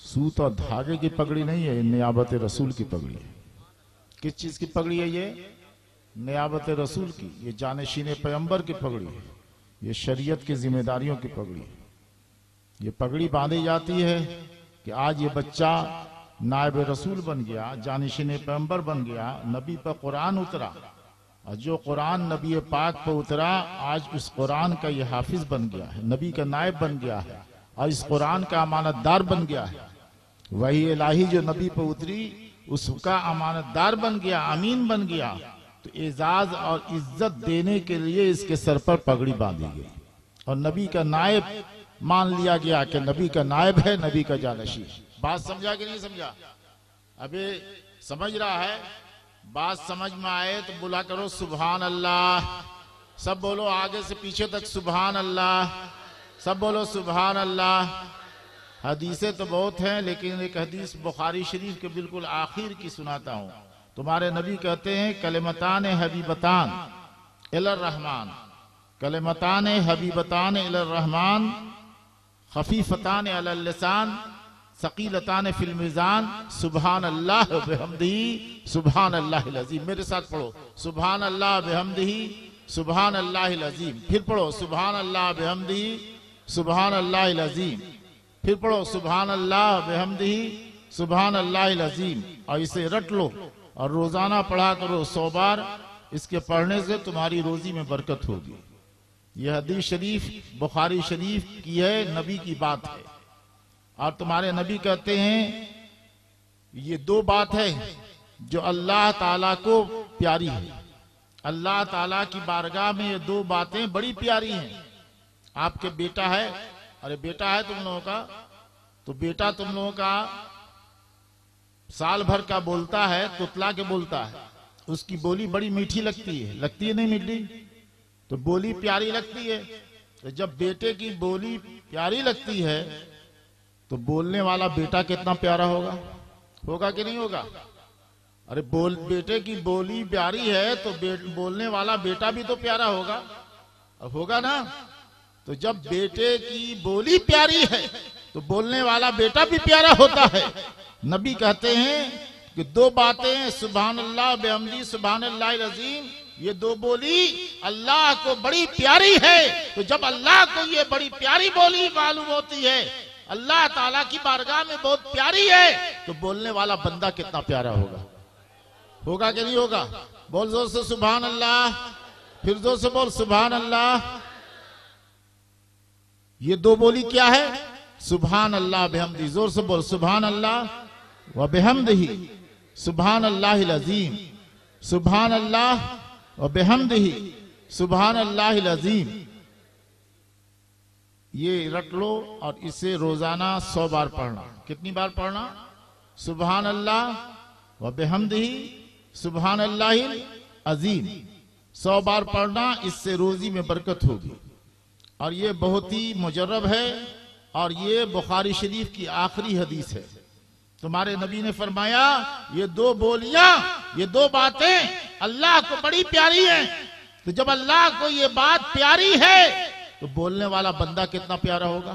सूत और धागे की पगड़ी नहीं है, नियाबत रसूल की पगड़ी है। किस चीज की पगड़ी है ये? नियाबत रसूल की। ये जानशीन पैगंबर की पगड़ी है, ये शरीयत की जिम्मेदारियों की पगड़ी है। ये पगड़ी बांधी जाती है कि आज ये बच्चा नायब रसूल बन गया, जानशीन पैगंबर बन गया, नबी पर कुरान उतरा, और जो कुरान नबी पाक पर उतरा आज उस कुरान का ये हाफिज बन गया है, नबी का नायब बन गया है, और इस कुरान का अमानतदार बन गया है। वही इलाही जो नबी पर उतरी उसका अमानतदार बन गया, अमीन बन गया। तो एजाज और इज्जत देने के लिए इसके सर पर पगड़ी बांधी गई और नबी का नायब मान लिया गया कि नबी का नायब है, नबी का जानशी। बात समझा कि नहीं समझा? अबे समझ रहा है? बात समझ में आए तो बोला करो सुभान अल्लाह। सब बोलो आगे से पीछे तक सुभान अल्लाह, सब बोलो सुभान अल्लाह। हदीसें तो बहुत हैं, लेकिन एक हदीस बुखारी शरीफ के बिल्कुल आखिर की सुनाता हूं। तुम्हारे नबी कहते हैं कलिमतान हबीबतान इलर रहमान, कलिमतान हबीबतान इलर रहमान, खफीफतान अलल लिसान, सकीलतान फिल मीज़ान, सुभान अल्लाह बिहम्दिही सुभान अल्लाहिल अज़ीम। मेरे साथ पढ़ो सुभान अल्लाह बिहम्दिही सुभान अल्लाहिल अज़ीम। फिर पढ़ो सुभान अल्लाह बिहम्दिही सुभान अल्लाहिल अज़ीम। फिर पढ़ो सुभान अल्लाह बिहम्दिही सुभान अल्लाहिल अज़ीम। और इसे रट लो और रोजाना पढ़ा करो 100 बार। इसके पढ़ने से तुम्हारी रोजी में बरकत होगी। यह हदीस शरीफ बुखारी शरीफ की है, नबी की बात है। और तुम्हारे नबी कहते हैं ये दो बात है जो अल्लाह ताला को प्यारी है। अल्लाह ताला की बारगाह में ये दो बातें बड़ी प्यारी हैं। आपके बेटा है, अरे बेटा है तुम लोगों का, तो बेटा तुम लोगों का साल भर का बोलता है, तुतला के बोलता है, उसकी बोली बड़ी मीठी लगती है नहीं मीठी? तो बोली प्यारी लगती है। तो जब बेटे की बोली प्यारी लगती है तो बोलने वाला बेटा कितना प्यारा होगा? होगा कि नहीं होगा? अरे बेटे की बोली प्यारी है तो बोलने वाला बेटा भी तो प्यारा होगा, होगा ना? तो जब बेटे की बोली प्यारी है तो बोलने वाला बेटा भी प्यारा होता है। नबी कहते हैं कि दो बातें सुभान अल्लाह बिहम्दी सुभान अल्लाहिल अज़ीम, ये दो बोली अल्लाह को बड़ी प्यारी है। तो जब अल्लाह को ये बड़ी प्यारी बोली मालूम होती है, अल्लाह ताला की बारगाह में बहुत प्यारी है, तो बोलने वाला बंदा कितना प्यारा होगा? होगा कि नहीं होगा? बोल जोर से सुभान अल्लाह, फिर जोर से बोल सुभान अल्लाह। ये दो बोली क्या है? सुभान अल्लाह बिहम्दी, जोर से बोल सुभान अल्लाह व बिहम्दिही सुभान अल्लाहिल अज़ीम, सुभान अल्लाह व बिहम्दिही सुभान अल्लाहिल अज़ीम। ये रट लो और इसे रोजाना 100 बार पढ़ना। कितनी बार पढ़ना? सुभान अल्लाह व बिहम्दिही सुभान अल्लाहिल अज़ीम। 100 बार पढ़ना, इससे रोजी में बरकत होगी। और ये बहुत ही मुजर्रब है और ये बुखारी शरीफ की आखिरी हदीस है। तुम्हारे नबी ने फरमाया ये दो बोलियां, ये दो बातें अल्लाह को बड़ी प्यारी हैं। तो जब अल्लाह को ये बात प्यारी है तो बोलने वाला बंदा कितना प्यारा होगा?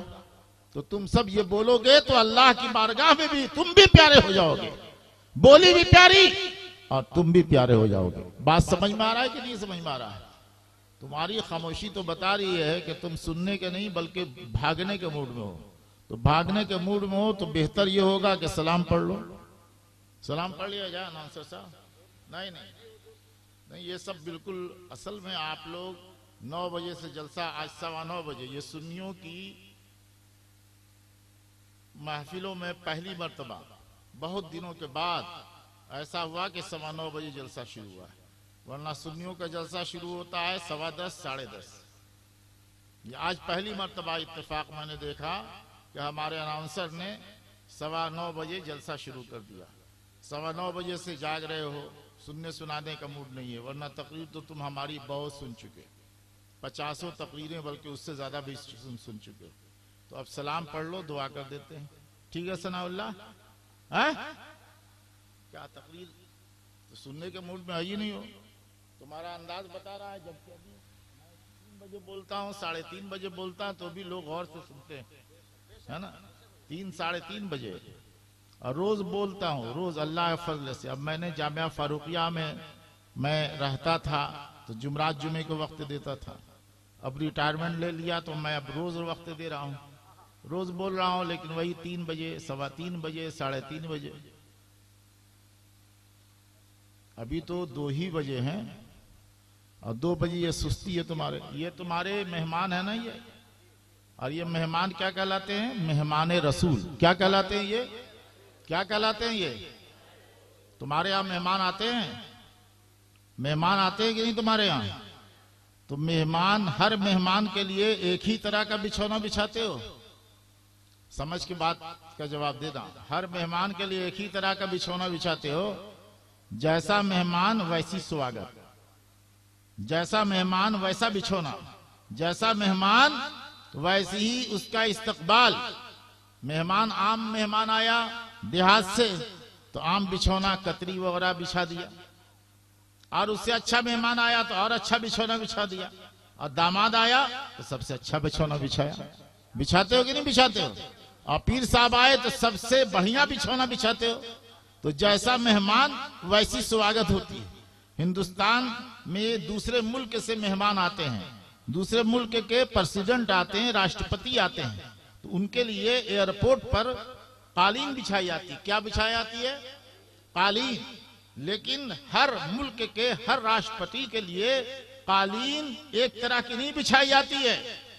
तो तुम सब ये बोलोगे तो अल्लाह की बारगाह में भी तुम भी प्यारे हो जाओगे, बोली भी प्यारी और तुम भी प्यारे हो जाओगे। बात समझ में आ रहा है कि नहीं समझ में आ रहा है? तुम्हारी खामोशी तो बता रही है कि तुम सुनने के नहीं बल्कि भागने के मूड में हो। तो भागने के मूड में हो तो बेहतर ये होगा कि सलाम पढ़ लो। सलाम पढ़ लिया जाए अनाउंसर साहब? नहीं नहीं नहीं, ये सब बिल्कुल असल में आप लोग 9 बजे से जलसा, आज 9:15 बजे, ये सुन्नियों की महफिलों में पहली मर्तबा बहुत दिनों के बाद ऐसा हुआ कि 9:15 बजे जलसा शुरू हुआ है। वरना सुन्नियों का जलसा शुरू होता है 10:15 साढ़े 10। ये आज पहली मर्तबा इत्तेफाक मैंने देखा कि हमारे अनाउंसर ने 9:15 बजे जलसा शुरू कर दिया। 9:15 बजे से जाग रहे हो, सुनने सुनाने का मूड नहीं है। वरना तकरीर तो तुम हमारी बहुत सुन चुके, 50 तकरीरें बल्कि उससे ज्यादा भी सुन चुके। तो अब सलाम पढ़ लो, दुआ कर देते हैं। ठीक है सनाउल्लाह? क्या तकरीर तो सुनने के मूड में है ही नहीं हो? तुम्हारा अंदाज बता रहा है, जबकि अभी 3 बजे बोलता हूँ, 3:30 बजे बोलता हूँ तो भी लोग गौर से सुनते हैं, है ना? 3 साढ़े 3 बजे, और रोज बोलता हूँ, रोज अल्लाह के फजल से। अब मैंने जामिया फारूकिया में मैं रहता था तो जुमरात जुमे को वक्त देता था। अब रिटायरमेंट ले लिया तो मैं अब रोज वक्त दे रहा हूँ, रोज बोल रहा हूँ, लेकिन वही 3 बजे, 3:15 बजे, 3:30 बजे। अभी तो 2 ही बजे हैं और 2 बजे ये सुस्ती है तुम्हारे। ये तुम्हारे मेहमान है ना ये, और ये मेहमान क्या कहलाते हैं? मेहमान रसूल। क्या कहलाते हैं ये? क्या कहलाते हैं ये? तुम्हारे यहाँ मेहमान आते हैं? मेहमान आते हैं कि नहीं तुम्हारे यहाँ? तो मेहमान, हर मेहमान के लिए एक ही तरह का बिछौना बिछाते हो? समझ के बात का जवाब देना। हर मेहमान के लिए एक ही तरह का बिछौना बिछाते हो? जैसा मेहमान वैसी स्वागत, जैसा मेहमान वैसा बिछौना, जैसा मेहमान वैसी ही उसका इस्तकबाल। मेहमान, आम मेहमान आया देहात से तो आम बिछौना कतरी वगैरह बिछा दिया, और उससे अच्छा मेहमान आया तो और अच्छा बिछौना बिछा दिया, और दामाद आया तो सबसे अच्छा बिछौना बिछाया। बिछाते हो कि नहीं बिछाते हो? और पीर साहब आए तो सबसे बढ़िया बिछौना बिछाते हो। तो जैसा मेहमान वैसी स्वागत होती है। हिंदुस्तान में दूसरे मुल्क से मेहमान आते हैं, दूसरे मुल्क के प्रेसिडेंट आते हैं, राष्ट्रपति आते हैं, तो उनके लिए एयरपोर्ट पर कालीन बिछाई जाती है। क्या बिछाई जाती है? कालीन। लेकिन हर मुल्क के हर राष्ट्रपति के लिए कालीन एक तरह की नहीं बिछाई जाती है।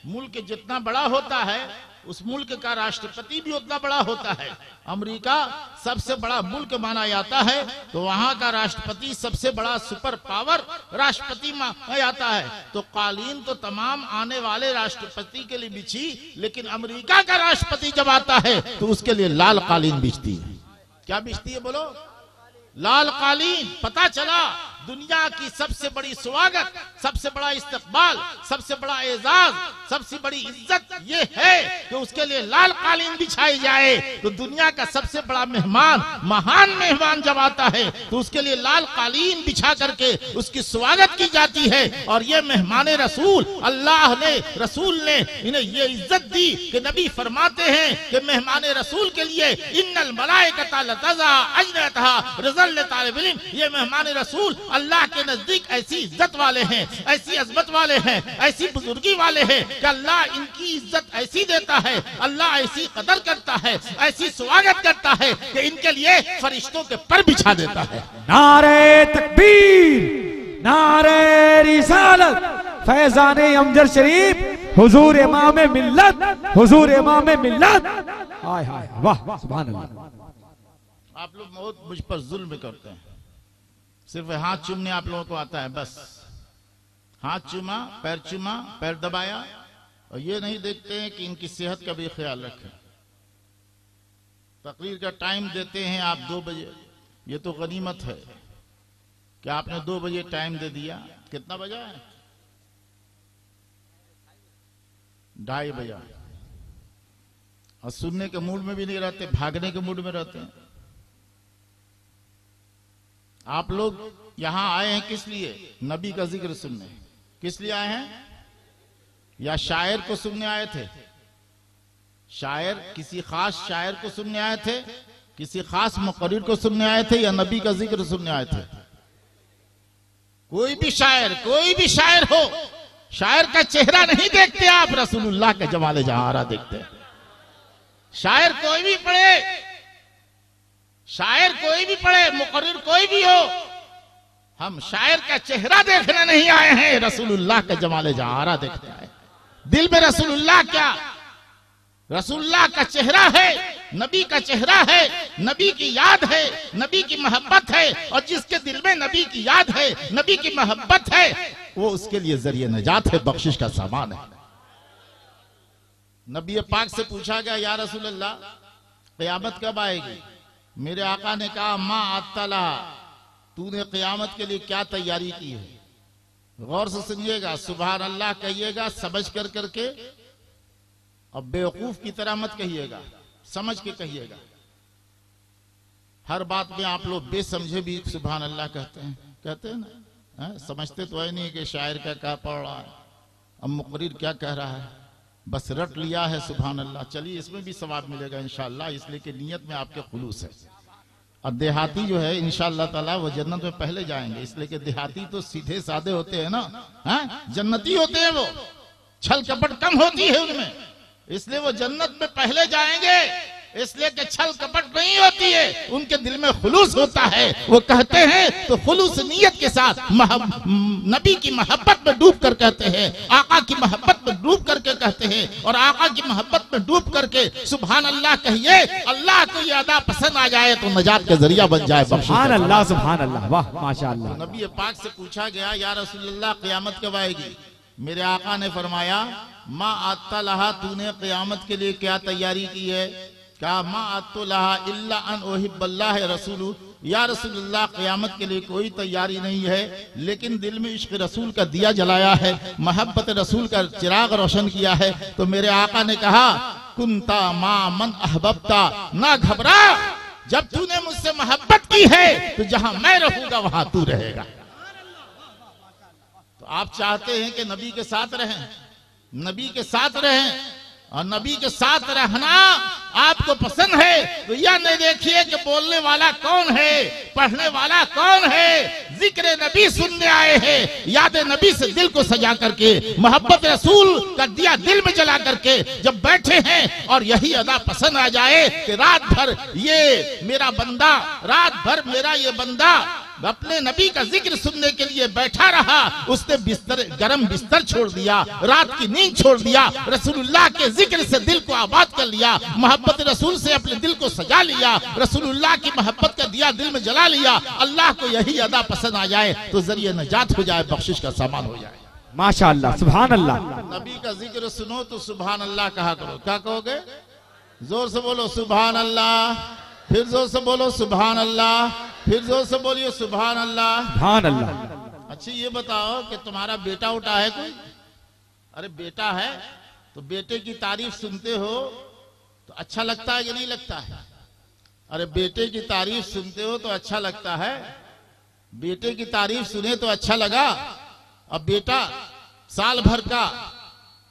मुल्क जितना बड़ा होता है उस मुल्क का राष्ट्रपति भी उतना बड़ा होता है। अमेरिका सबसे बड़ा मुल्क माना जाता है तो वहां का राष्ट्रपति सबसे बड़ा सुपर पावर राष्ट्रपति माना जाता है। तो कालीन तो तमाम आने वाले राष्ट्रपति के लिए बिछी, लेकिन अमेरिका का राष्ट्रपति जब आता है तो उसके लिए लाल कालीन बिछती है। क्या बिछती है बोलो? लाल कालीन। पता चला दुनिया की सबसे बड़ी स्वागत, सबसे बड़ा इस्तकबाल, सबसे बड़ा एजाज, सबसे बड़ी इज्जत ये है कि उसके लिए लाल कालीन बिछाई जाए। तो दुनिया का सबसे बड़ा मेहमान, महान मेहमान जब आता है तो उसके लिए लाल कालीन बिछा करके उसकी स्वागत की जाती है। और ये मेहमान रसूल, अल्लाह ने, रसूल ने इन्हें ये इज्जत दी कि नबी फरमाते हैं कि मेहमान रसूल के लिए इन्नल मलाइकता लतज़ा अजनतहा रिज़ल तालिब इल्म। ये मेहमान रसूल अल्लाह के नजदीक ऐसी इज्जत वाले हैं, ऐसी अजमत वाले हैं, ऐसी बुजुर्गी वाले हैं कि अल्लाह इनकी इज्जत ऐसी देता है, अल्लाह ऐसी कदर करता है, ऐसी स्वागत करता है कि इनके लिए फरिश्तों के पर बिछा देता है। नारे तकबीर, नारे रिसालत, फैजाने अमजद शरीफ, हुजूर इमाम मिल्लत, हुजूर इमाम मिल्लत। हाय हाय वाह सुभान अल्लाह। आप लोग बहुत मुझ पर जुल्म करते हैं। सिर्फ हाथ चूमने आप लोगों को आता है, बस हाथ चूमा, पैर दबाया, और ये नहीं देखते हैं कि इनकी सेहत का भी ख्याल रखें। तकरीर का टाइम देते हैं आप 2 बजे, ये तो गनीमत है कि आपने 2 बजे टाइम दे दिया। कितना बजा है? 2:30 बजा। और सुनने के मूड में भी नहीं रहते, भागने के मूड में रहते हैं। आप लोग यहां आए हैं किस लिए? नबी का जिक्र सुनने। किस लिए आए हैं? या शायर को सुनने आए थे? शायर, किसी खास शायर को सुनने आए थे, किसी खास मुकर्रिर को सुनने आए थे, या नबी का जिक्र सुनने आए थे? कोई भी शायर हो, शायर का चेहरा नहीं देखते आप, रसूलुल्लाह के जमाले जहारा देखते हैं। शायर कोई भी पढ़े, मुकर्रिर कोई भी हो, हम शायर का चेहरा देखने नहीं आए हैं, रसूलुल्लाह के जमाले जहारा देखते आए। दिल में रसूलुल्लाह क्या? रसूलुल्लाह का चेहरा है, नबी का चेहरा है, नबी की याद है, नबी की मोहब्बत है, और जिसके दिल में नबी की याद है, नबी की मोहब्बत है, वो उसके लिए जरिए नजात है, बख्शिश का सामान है। नबी पाक से पूछा गया, या रसूलल्लाह क़यामत कब आएगी? मेरे आका ने कहा, माँ अत्तला, तूने क़यामत के लिए क्या तैयारी की है? गौर से सुनिएगा, सुभान अल्लाह कहिएगा समझ कर करके, और बेवकूफ की तरह मत कहिएगा, समझ के कहिएगा। हर बात में आप लोग बेसमझे भी सुभान अल्लाह कहते हैं ना, समझते तो है नहीं कि शायर क्या पढ़ रहा है, अब मुकर्रिर क्या कह रहा है। बस रट लिया है सुभान अल्लाह। चलिए इसमें भी सवाब मिलेगा इंशाअल्लाह, इसलिए कि नियत में आपके खुलूस है। और देहाती जो है इंशाअल्लाह ताला वो जन्नत में पहले जाएंगे, इसलिए कि देहाती तो सीधे साधे होते हैं ना, हैं जन्नती होते हैं, वो छल कपट कम होती है उनमें, इसलिए वो जन्नत में पहले जाएंगे। इसलिए कि छल कपट नहीं होती है, उनके दिल में खुलूस होता है। वो कहते हैं तो खुलूस नियत के साथ नबी की मोहब्बत में डूब कर कहते हैं, आका की मोहब्बत में डूब करके कहते हैं, और आका की मोहब्बत में डूब करके सुभान अल्लाह कहिए। अल्लाह को ये अदा पसंद आ जाए तो नजात का जरिया बन जाए। सुभान अल्लाह, सुभान अल्लाह, वाह माशाअल्लाह। तो नबी पाक से पूछा गया, या रसूलुल्लाह क़यामत कब आएगी? मेरे आका ने फरमाया, माँ आता लहा, तूने क़यामत के लिए क्या तैयारी की है? क्या माँ आतो लहा इल्ला अन ओहिब्बल्लाह रसूलु, या रसूलुल्लाह क़यामत के लिए कोई तैयारी नहीं है, लेकिन दिल में इश्क रसूल का दिया जलाया है, मोहब्बत रसूल का चिराग रोशन किया है। तो मेरे आका ने कहा, कुंता माँ मन अहबब्ता, ना घबरा, जब तूने मुझसे मोहब्बत की है तो जहां मैं रहूंगा वहां तू रहेगा। तो आप चाहते हैं कि नबी के साथ रहें, नबी के साथ रहें, और नबी के साथ रहना आपको पसंद है तो यह नहीं देखिए कि बोलने वाला कौन है, पढ़ने वाला कौन है, जिक्र नबी सुनने आए हैं, याद नबी से दिल को सजा करके, मोहब्बत रसूल का दिया दिल में जला करके जब बैठे हैं, और यही अदा पसंद आ जाए कि रात भर ये मेरा बंदा, रात भर मेरा ये बंदा अपने नबी का जिक्र सुनने के लिए बैठा रहा, उसने बिस्तर, गरम बिस्तर छोड़ दिया, रात की नींद छोड़ दिया, रसूलुल्लाह के जिक्र से दिल को आबाद कर लिया, मोहब्बत रसूल से अपने दिल को सजा लिया, रसूलुल्लाह की मोहब्बत का दिया दिल में जला लिया। अल्लाह को यही अदा पसंद आ जाए तो जरिए नजात हो जाए, बख्शिश का सामान हो जाए। माशाअल्लाह, सुभान अल्लाह। नबी का जिक्र सुनो तो सुभान अल्लाह कहा करो। क्या कहोगे? जोर से बोलो सुभान अल्लाह, फिर जोर से बोलो सुभान अल्लाह, फिर जोर से बोलिए सुभान अल्लाह, सुभान अल्लाह। अच्छा ये बताओ कि तुम्हारा बेटा उठा है कोई? अरे बेटा है तो बेटे की तारीफ सुनते हो तो अच्छा लगता है कि नहीं लगता है? अरे बेटे की तारीफ सुनते हो तो अच्छा लगता है, बेटे की तारीफ सुने तो अच्छा लगा। अब बेटा साल भर का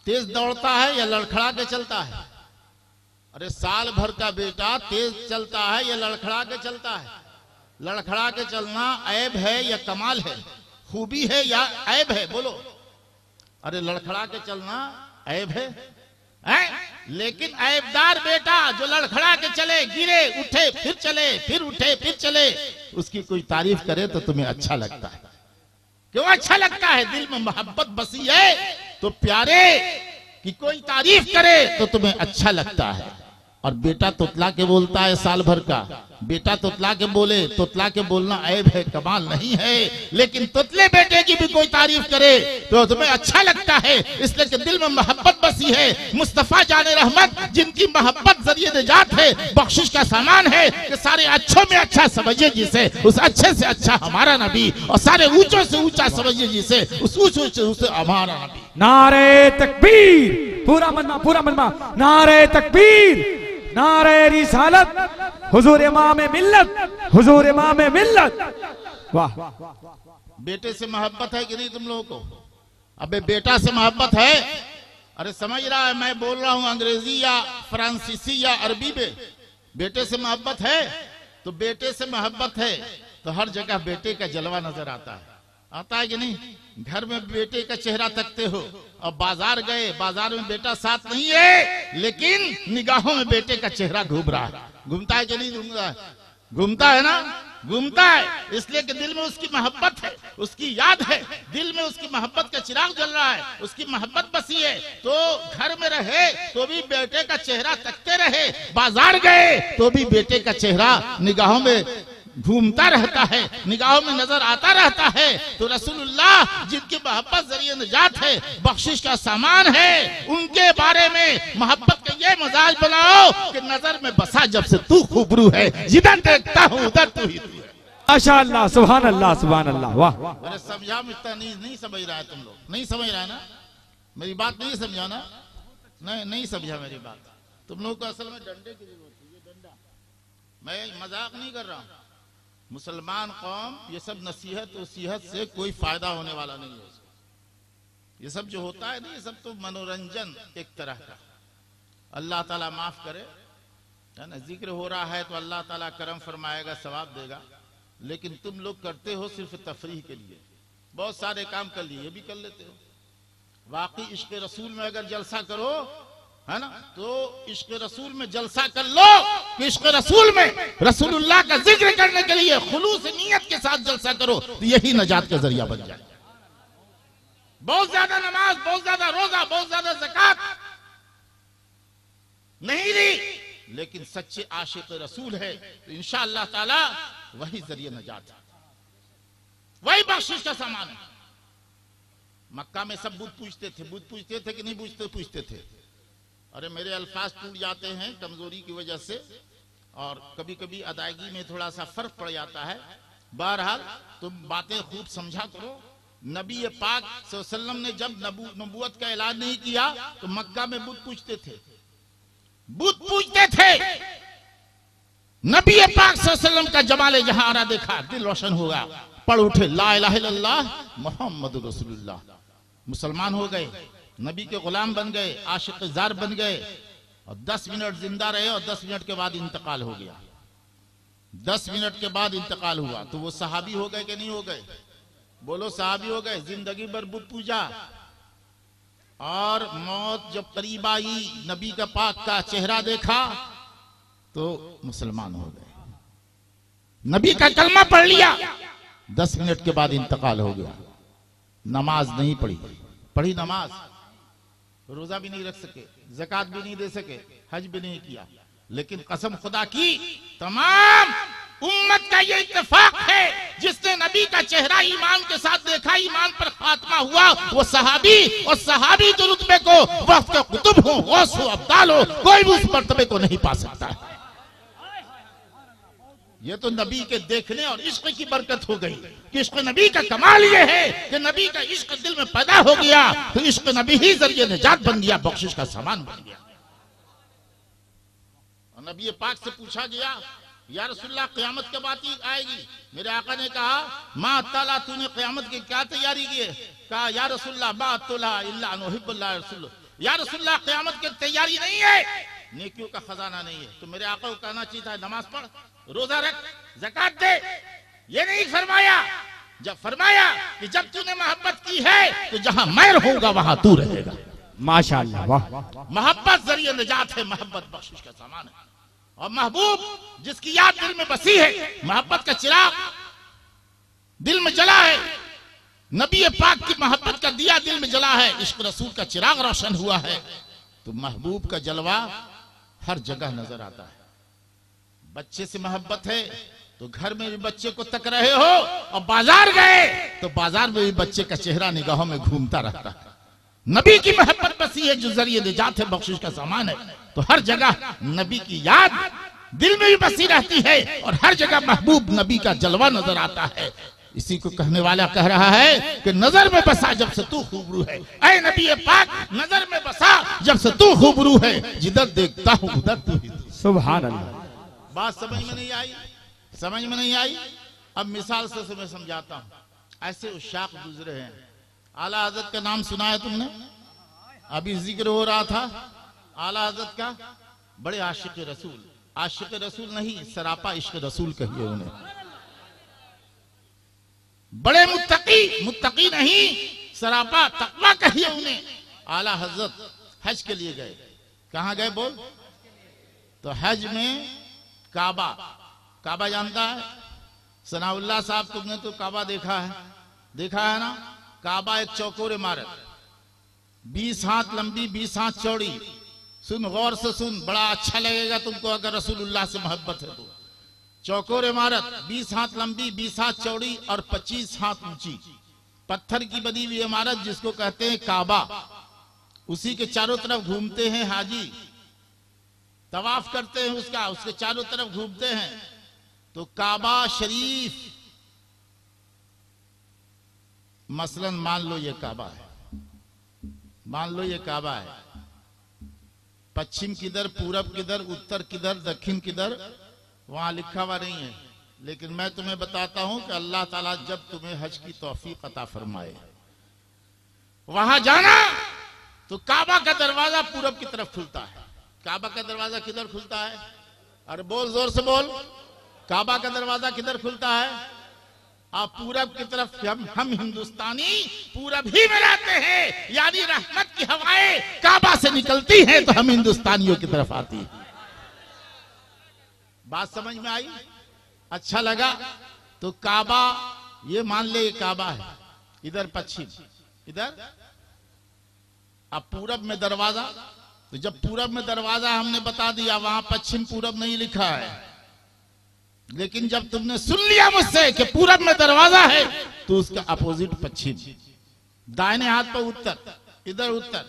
तेज दौड़ता है या लड़खड़ा के चलता है? अरे साल भर का बेटा तेज चलता है या लड़खड़ा के चलता है? लड़खड़ा के चलना ऐब है या कमाल है, खूबी है या ऐब है? बोलो। अरे लड़खड़ा के चलना ऐब है, लेकिन ऐबदार बेटा जो लड़खड़ा के चले, गिरे उठे फिर चले, फिर उठे फिर चले, उसकी कोई तारीफ करे तो तुम्हें अच्छा लगता है। क्यों अच्छा लगता है? दिल में मोहब्बत बसी है तो प्यारे की कोई तारीफ करे तो तुम्हें अच्छा लगता है। और बेटा तुतला के बोलता है साल भर का, बेटा तुतला के बोले, तुतला के बोलना ऐब है, कमाल नहीं है, लेकिन तुतले बेटे की भी कोई तारीफ करे तो तुम्हें अच्छा लगता है, इसलिए कि दिल में मोहब्बत बसी है। मुस्तफा जाने रहमत जिनकी मोहब्बत जरिए निजात है, बख्शिश का सामान है, कि सारे अच्छों में अच्छा समझिए जिसे, उस अच्छे से अच्छा हमारा नबी, और सारे ऊंचों से ऊंचा समझिए जिसे, उस ऊंचे से ऊंचे हमारा नबी। नारे तकबीर, पूरा मनमा, पूरा मनमा, नारे तकबीर, नारे रिसालत, हुजूर इमाम मिल्लत, हुजूर इमाम मिल्लत। वाह। बेटे से मोहब्बत है कि नहीं तुम लोगों को? अबे बेटा से मोहब्बत है? अरे समझ रहा है मैं बोल रहा हूं अंग्रेजी या फ्रांसीसी या अरबी में? बेटे से मोहब्बत है तो बेटे से मोहब्बत है तो हर जगह बेटे का जलवा नजर आता है, आता है कि नहीं? घर में बेटे का चेहरा तकते हो, और बाजार गए, बाजार में बेटा साथ नहीं है, लेकिन निगाहों में बेटे का चेहरा घूम रहा है। घूमता है कि नहीं घूम रहा है? घूमता है ना, घूमता है, इसलिए कि दिल में उसकी मोहब्बत है, उसकी याद है, दिल में उसकी मोहब्बत का चिराग जल रहा है, उसकी मोहब्बत बसी है। तो घर में रहे तो भी बेटे का चेहरा तकते रहे, बाजार गए तो भी बेटे का चेहरा निगाहों में घूमता रहता है, निगाहों में नजर आता रहता है। तो रसूलुल्लाह जिनकी मोहब्बत जरिए निजात है, बख्शिश का सामान है, उनके बारे में मोहब्बत का ये मजाज बनाओ कि नजर में बसा जब से तू खूबरू है, जिधर देखता हूँ उधर तू ही तू है। माशाअल्लाह, सुभान अल्लाह, सुभान अल्लाह। वाह। अरे समझा इतना नहीं समझ रहा है तुम लोग, नहीं समझ रहा है ना मेरी बात? नहीं समझा ना? नहीं समझा मेरी बात। तुम लोग को असल में डंडे की जरूरत है, ये डंडा, मैं मजाक नहीं कर रहा हूँ। मुसलमान कौम ये सब नसीहत वसीहत से कोई फायदा होने वाला नहीं है, ये सब जो होता है ना, ये सब तो मनोरंजन एक तरह का, अल्लाह ताला माफ करे, है ना। जिक्र हो रहा है तो अल्लाह ताला करम फरमाएगा, सवाब देगा, लेकिन तुम लोग करते हो सिर्फ तफरीह के लिए। बहुत सारे काम कर लिए, ये भी कर लेते हो। वाकई इश्क रसूल में अगर जलसा करो, है ना, तो इश्क रसूल में जलसा कर लो कि इश्क रसूल में रसूलुल्लाह का जिक्र करने के लिए खुलूस नियत के साथ जलसा करो, तो यही नजात का जरिया बन जाए। बहुत ज्यादा नमाज, बहुत ज्यादा रोजा, बहुत ज्यादा ज़कात नहीं दी, लेकिन सच्चे आशिक रसूल है तो इंशाअल्लाह ताला वही जरिए नजात है, वही बख्शिश का सामान है। मक्का में सब बुत पूछते थे, बुत पूछते थे कि नहीं पूछते थे। अरे मेरे अल्फाज टूट जाते हैं कमजोरी की वजह से, और कभी कभी अदायगी में थोड़ा सा फर्क पड़ जाता है। बहरहाल तुम बातें खूब समझा करो। नबी पाक सल्लल्लाहु अलैहि वसल्लम ने जब नबूवत का ऐलान नहीं किया तो मक्का में बुत पूछते थे, बुत पूछते थे। नबी पाक सल्लल्लाहु अलैहि वसल्लम का जमाले जहां आरा देखा, दिल रोशन होगा, पढ़ उठे ला इलाहा इल्लल्लाह मुहम्मदुर रसूलुल्लाह, मुसलमान हो गए, नबी के गुलाम बन गए, आशिक जार बन गए, और 10 मिनट जिंदा रहे और 10 मिनट के बाद इंतकाल हो गया। 10 मिनट के बाद इंतकाल हुआ तो वो सहाबी हो गए कि नहीं हो गए? बोलो सहाबी हो गए। जिंदगी भर बुत पूजा, और मौत जब करीब आई, नबी का पाक का चेहरा देखा तो मुसलमान हो गए, नबी का कलमा पढ़ लिया, 10 मिनट के बाद इंतकाल हो गया। नमाज नहीं पढ़ी नमाज, रोजा भी नहीं रख सके, ज़कात भी नहीं दे सके, हज भी नहीं किया, लेकिन कसम खुदा की तमाम उम्मत का ये इत्तेफाक है, जिसने नबी का चेहरा ईमान के साथ देखा, ईमान पर खात्मा हुआ, वो सहाबी, और सहाबी जो रुतबे को वक्त के कुतुब हो, गौस हो, अब्दाल हो, कोई भी उस मर्तबे को नहीं पा सकता है। ये तो नबी के देखने और इश्क की बरकत हो गई कि इश्क नबी का कमाल ये है कि नबी का इश्क दिल में पैदा हो गया तो इश्क नबी ही जरिए निजात बन गया, बख्शिश का सामान बन गया। और नबी पाक से पूछा गया, या रसूलल्लाह क़यामत के बाद ही आएगी? मेरे आका ने कहा, मा ताला, तूने क़यामत की क्या तैयारी की है? कहा, या रसूलल्लाह मा तुला इल्ला अनुहिब्बुल्लाह रसूल, या रसूलल्लाह क़यामत की तैयारी नहीं है, नेकियों का खजाना नहीं है। तो मेरे आका को कहना चाहिए था, नमाज पढ़, रोजा रख, ज़कात दे। ये नहीं फरमाया, जब फरमाया कि जब तूने मोहब्बत की है तो जहां मैं रहूंगा वहां तू रहेगा। माशाअल्लाह, वाह। मोहब्बत जरिए निजात है, मोहब्बत बख्शिश का सामान है। और महबूब जिसकी याद दिल में बसी है, मोहब्बत का चिराग दिल में जला है, नबी पाक की मोहब्बत का दिया दिल में जला है, इश्क रसूल का चिराग रोशन हुआ है, तो महबूब का जलवा हर जगह नजर आता है। बच्चे से मोहब्बत है तो घर में भी बच्चे को तक रहे हो, और बाजार गए तो बाजार में भी बच्चे का चेहरा निगाहों में घूमता रहता है। नबी की मोहब्बत बसी है जो जरिए निजात है, बख्शिश का सामान है, तो हर जगह नबी की याद दिल में भी बसी रहती है, और हर जगह महबूब नबी का जलवा नजर आता है। इसी को कहने वाला कह रहा है कि नजर में बसा जब से तू खूबरू है, ऐ नबी पाक, नजर में बसा जब से तू खूबरू है, जिधर देखता हूं उधर तू ही तू। सुभान अल्लाह। बात समझ में नहीं आई? समझ में नहीं आई? अब मिसाल से मैं समझाता हूं। ऐसे उशाक गुजरे हैं, आला हजरत का नाम सुना है तुमने? अभी जिक्र हो रहा था आला हजरत का, बड़े आशिक रसूल, आशिक रसूल नहीं, सरापा इश्क रसूल कहिए उन्हें। बड़े मुत्तकी नहीं, सरापा तकवा कहिए उन्हें। आला हजरत हज के लिए गए। कहां गए बोल? तो हज में काबा जानता है? सनाउल्लाह साहब, तुमने तो काबा देखा है ना? काबा एक चौकोर इमारत, 20 हाथ लंबी, 20 हाथ चौड़ी। सुन, गौर से सुन, बड़ा अच्छा लगेगा तुमको अगर रसूलुल्लाह से मोहब्बत है तो। चौकोर इमारत, 20 हाथ लंबी, 20 हाथ चौड़ी और 25 हाथ ऊंची, पत्थर की बनी हुई इमारत जिसको कहते हैं काबा। उसी के चारों तरफ घूमते हैं हाजी, तवाफ करते हैं उसके चारों तरफ घूमते हैं। तो काबा शरीफ, मसलन मान लो ये काबा है, मान लो ये काबा है, पश्चिम किधर, पूरब किधर, उत्तर किधर, दक्षिण किधर, वहां लिखा हुआ नहीं है। लेकिन मैं तुम्हें बताता हूं कि अल्लाह ताला जब तुम्हें हज की तौफीक अता फरमाए वहां जाना तो काबा का दरवाजा पूरब की तरफ खुलता है। काबा का दरवाजा किधर खुलता है? अरे बोल, जोर से बोल। काबा का दरवाजा किधर खुलता है? आप पूरब की तरफ। हम हिंदुस्तानी पूरब ही में रहते हैं, यानी रहमत की हवाएं काबा से निकलती हैं तो हम हिंदुस्तानियों की तरफ आती है। बात समझ में आई? अच्छा लगा? तो काबा, ये मान ले काबा है, इधर पश्चिम, इधर अब पूरब में दरवाजा। तो जब पूरब में दरवाजा हमने बता दिया, वहां पश्चिम पूरब नहीं लिखा है, लेकिन जब तुमने सुन लिया मुझसे कि पूरब में दरवाजा है तो उसका अपोजिट पश्चिम। दाहिने हाथ पर उत्तर, इधर उत्तर,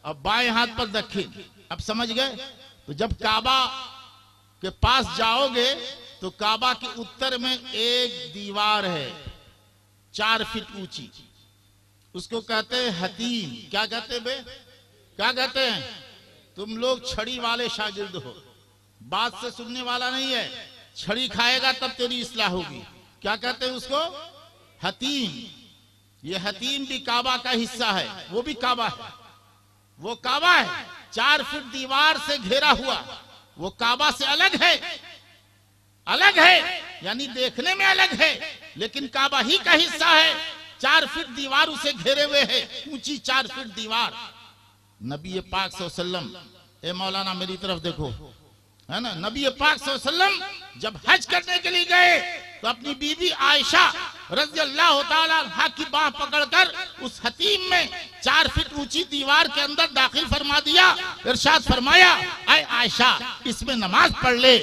और बाएं हाथ पर दक्षिण। अब समझ गए? तो जब काबा के पास जाओगे तो काबा के उत्तर में एक दीवार है 4 फीट ऊंची, उसको कहते हैं हतीम। क्या कहते हैं बे? क्या कहते हैं? तुम लोग छड़ी वाले शागिर्द हो, बात से सुनने वाला नहीं है। छड़ी खाएगा तब तेरी इस्लाह होगी। क्या कहते हैं उसको? हतीम। ये हतीम भी काबा का हिस्सा है, वो भी काबा है। वो काबा है 4 फीट दीवार से घेरा हुआ, वो काबा से अलग है। अलग है यानी देखने में अलग है, लेकिन काबा ही का हिस्सा है। 4 फीट दीवार उसे घेरे हुए है, ऊंची 4 फीट दीवार। नबी पाक सल्लल्लाहु अलैहि वसल्लम, ए मौलाना मेरी तरफ देखो, है ना, नबी पाक सल्लल्लाहु अलैहि वसल्लम जब हज करने के लिए गए तो अपनी बीबी आयशा रज़ी अल्लाह तआला अन्हा की बाह पकड़कर उस हतीम में 4 फीट ऊंची दीवार के अंदर दाखिल फरमा दिया। इरशाद फरमाया, ऐ आयशा, इसमें नमाज पढ़ ले,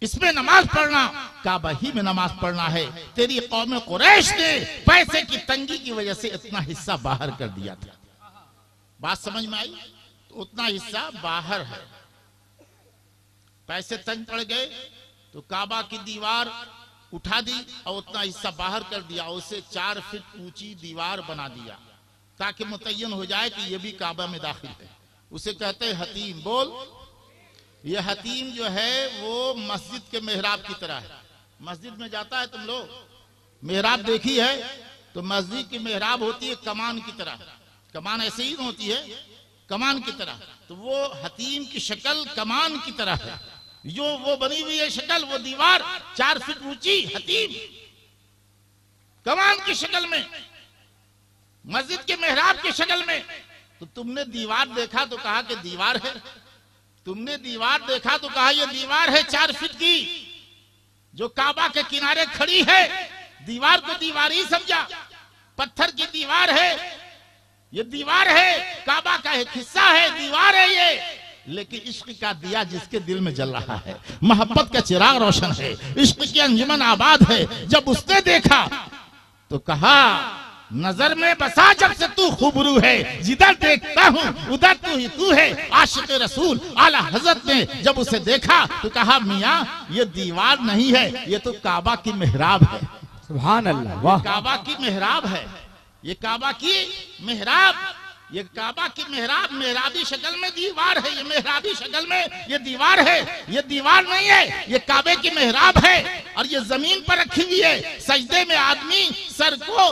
इसमें नमाज पढ़ना, काबा ही में नमाज पढ़ना है। तेरी कौम कुरैश ने पैसे की तंगी की वजह से इतना हिस्सा बाहर कर दिया था। बात समझ में आई? तो उतना हिस्सा बाहर है। पैसे तंग पड़ गए तो काबा की दीवार उठा दी और उतना हिस्सा बाहर कर दिया, उसे 4 फीट ऊंची दीवार बना दिया ताकि मुतय्यन हो जाए कि यह भी काबा में दाखिल है। उसे कहते हैं हतीम। बोल। ये हतीम जो है वो मस्जिद के मेहराब की तरह है। मस्जिद में जाता है तुम लोग, मेहराब देखी है? तो मस्जिद की मेहराब होती है कमान की तरह। कमान ऐसे ही होती है, कमान की तरह। तो वो हतीम की शक्ल कमान की तरह है, जो वो बनी हुई है शक्ल, वो दीवार 4 फीट ऊंची, हतीम कमान की शक्ल में, मस्जिद के मेहराब की शक्ल में। तो तुमने दीवार देखा तो कहा कि दीवार है, तुमने दीवार देखा तो कहा यह दीवार है 4 फीट की, जो काबा के किनारे खड़ी है। दीवार को दीवार ही समझा, पत्थर की दीवार है, ये दीवार है, काबा का एक हिस्सा है, दीवार है ये। लेकिन इश्क का दिया जिसके दिल में जल रहा है, मोहब्बत का चिराग रोशन है, इश्क की अंजुमन आबाद है। जब उसने देखा तो कहा, नजर में बसा जब से तू खूबरू है, जिधर देखता हूँ उधर तू ही तू है। आशिक रसूल आला हजरत ने जब उसे देखा तो कहा, मियाँ ये दीवार नहीं है, ये तो काबा की मेहराब है। सुभान अल्लाह, वाह। काबा की मेहराब है, ये काबा की मेहराब, ये काबा की मेहराब, मेहराबी शक्ल में दीवार है, ये मेहराबी शक्ल में ये दीवार है। ये दीवार नहीं है, ये काबे की मेहराब है। और ये जमीन पर रखी हुई है। सजदे में आदमी सर को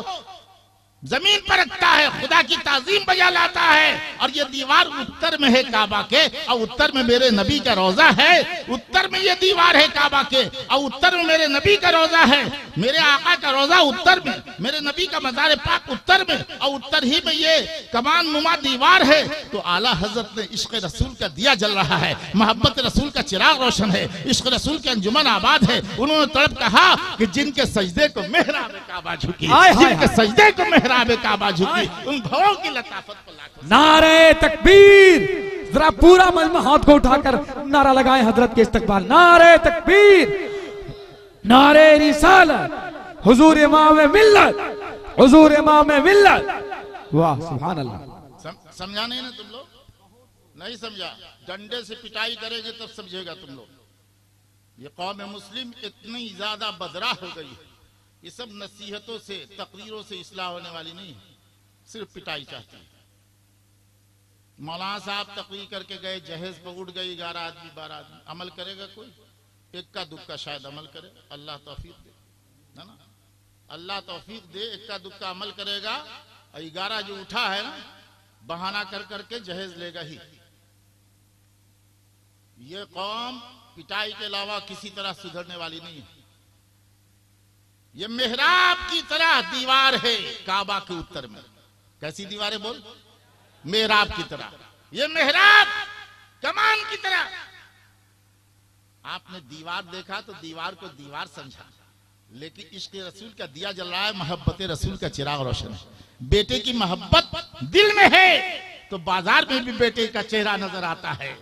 जमीन पर रखता है, खुदा की ताजीम बजा लाता है। और ये दीवार उत्तर में है काबा के, और उत्तर में मेरे नबी का रोजा है। उत्तर में ये दीवार है काबा के, और उत्तर में मेरे नबी का रोजा है। मेरे आका का रोजा उत्तर में, मेरे नबी का मज़ार पाक उत्तर में, और उत्तर ही में ये कमान नुमा दीवार है। तो आला हजरत ने इश्क रसूल का दिया जल रहा है, मोहब्बत रसूल का चिराग रोशन है, इश्क रसूल की अंजुमन आबाद है। उन्होंने तड़प कहा कि जिनके सजदे को मेहराब काबा झुकी, जिनके सजदे को काबा झुकी, उन भावों की लताफत को लाखों। नारे तकबीर, जरा पूरा मजमा हाथ को उठाकर नारा लगाएं हजरत के इस्तकबाल। नारे तकबीर, नारे रिसालत, हुजूर इमाम मिल्लत, हुजूर इमाम मिल्लत। वाह सुभान अल्लाह। समझा नहीं ना तुम लोग? नहीं समझा? डंडे से पिटाई करेंगे तब समझेगा तुम लोग। ये कौम मुस्लिम इतनी ज्यादा बदरा हो गई है, ये सब नसीहतों से, तकरीरों से इस्लाह होने वाली नहीं है, सिर्फ पिटाई चाहती है। मौलाना साहब तकरीर करके गए, जहेज पर उठ गई 11 आदमी 12 आदमी, अमल करेगा कोई? इक्का दुक्का शायद अमल करे, अल्लाह तौफीक दे, है ना, अल्लाह तौफीक दे। इक्का दुक्का अमल करेगा और 11 जो उठा है ना, बहाना कर करके जहेज लेगा ही। ये कौम पिटाई के अलावा किसी तरह सुधरने वाली नहीं है। ये मेहराब की तरह दीवार है काबा के उत्तर में। कैसी दीवार है बोल? मेहराब की तरह। ये मेहराब कमान की तरह। आपने दीवार देखा तो दीवार को दीवार समझा, लेकिन इश्क रसूल का दिया जल रहा है, मोहब्बत रसूल का चिराग रोशन है। बेटे की मोहब्बत दिल में है तो बाजार में भी बेटे का चेहरा नजर आता है,